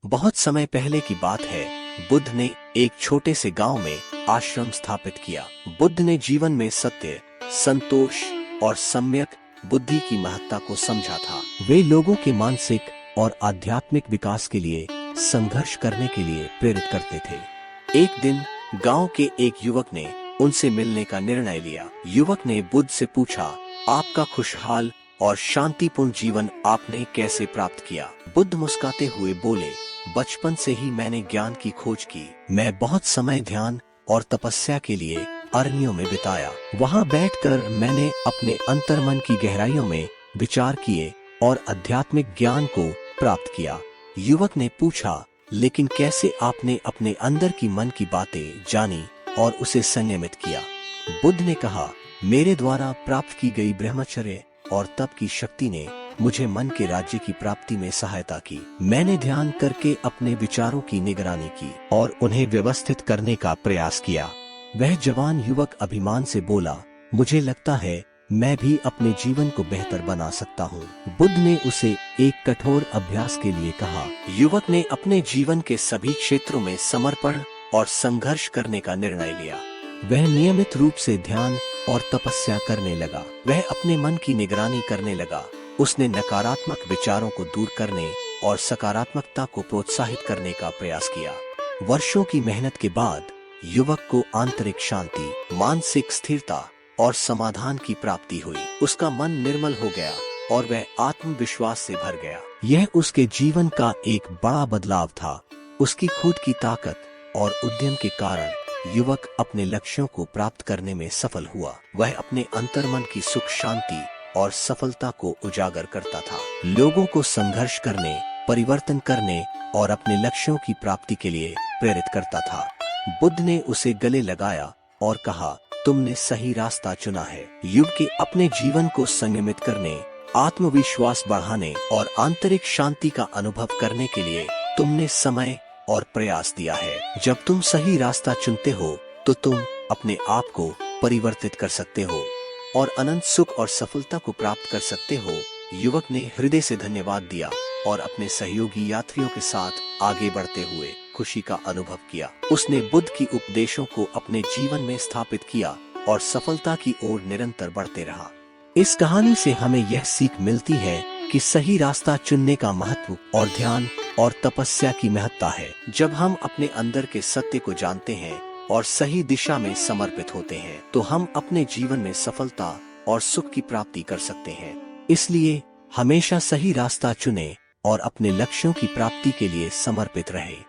बहुत समय पहले की बात है। बुद्ध ने एक छोटे से गांव में आश्रम स्थापित किया। बुद्ध ने जीवन में सत्य, संतोष और सम्यक बुद्धि की महत्ता को समझा था। वे लोगों के मानसिक और आध्यात्मिक विकास के लिए संघर्ष करने के लिए प्रेरित करते थे। एक दिन गांव के एक युवक ने उनसे मिलने का निर्णय लिया। युवक ने बुद्ध से पूछा, आपका खुशहाल और शांतिपूर्ण जीवन आपने कैसे प्राप्त किया? बुद्ध मुस्कुराते हुए बोले, बचपन से ही मैंने ज्ञान की खोज की। मैं बहुत समय ध्यान और तपस्या के लिए अरण्यों में बिताया। वहां बैठकर मैंने अपने अंतर्मन की गहराइयों में विचार किए और आध्यात्मिक ज्ञान को प्राप्त किया। युवक ने पूछा, लेकिन कैसे आपने अपने अंदर की मन की बातें जानी और उसे संयमित किया? बुद्ध ने कहा, मेरे द्वारा प्राप्त की गई ब्रह्मचर्य और तप की शक्ति ने मुझे मन के राज्य की प्राप्ति में सहायता की। मैंने ध्यान करके अपने विचारों की निगरानी की और उन्हें व्यवस्थित करने का प्रयास किया। वह जवान युवक अभिमान से बोला, मुझे लगता है मैं भी अपने जीवन को बेहतर बना सकता हूँ। बुद्ध ने उसे एक कठोर अभ्यास के लिए कहा। युवक ने अपने जीवन के सभी क्षेत्रों में समर्पण और संघर्ष करने का निर्णय लिया। वह नियमित रूप से ध्यान और तपस्या करने लगा। वह अपने मन की निगरानी करने लगा। उसने नकारात्मक विचारों को दूर करने और सकारात्मकता को प्रोत्साहित करने का प्रयास किया। वर्षों की मेहनत के बाद युवक को आंतरिक शांति, मानसिक स्थिरता और समाधान की प्राप्ति हुई। उसका मन निर्मल हो गया और वह आत्मविश्वास से भर गया। यह उसके जीवन का एक बड़ा बदलाव था। उसकी खुद की ताकत और उद्यम के कारण युवक अपने लक्ष्यों को प्राप्त करने में सफल हुआ। वह अपने अंतर्मन की सुख शांति और सफलता को उजागर करता था। लोगों को संघर्ष करने, परिवर्तन करने और अपने लक्ष्यों की प्राप्ति के लिए प्रेरित करता था। बुद्ध ने उसे गले लगाया और कहा, तुमने सही रास्ता चुना है। युग के अपने जीवन को संयमित करने, आत्मविश्वास बढ़ाने और आंतरिक शांति का अनुभव करने के लिए तुमने समय और प्रयास दिया है। जब तुम सही रास्ता चुनते हो तो तुम अपने आप को परिवर्तित कर सकते हो और अनंत सुख और सफलता को प्राप्त कर सकते हो। युवक ने हृदय से धन्यवाद दिया और अपने सहयोगी यात्रियों के साथ आगे बढ़ते हुए खुशी का अनुभव किया। उसने बुद्ध की उपदेशों को अपने जीवन में स्थापित किया और सफलता की ओर निरंतर बढ़ते रहा। इस कहानी से हमें यह सीख मिलती है कि सही रास्ता चुनने का महत्व और ध्यान और तपस्या की महत्ता है। जब हम अपने अंदर के सत्य को जानते हैं और सही दिशा में समर्पित होते हैं तो हम अपने जीवन में सफलता और सुख की प्राप्ति कर सकते हैं। इसलिए हमेशा सही रास्ता चुनें और अपने लक्ष्यों की प्राप्ति के लिए समर्पित रहें।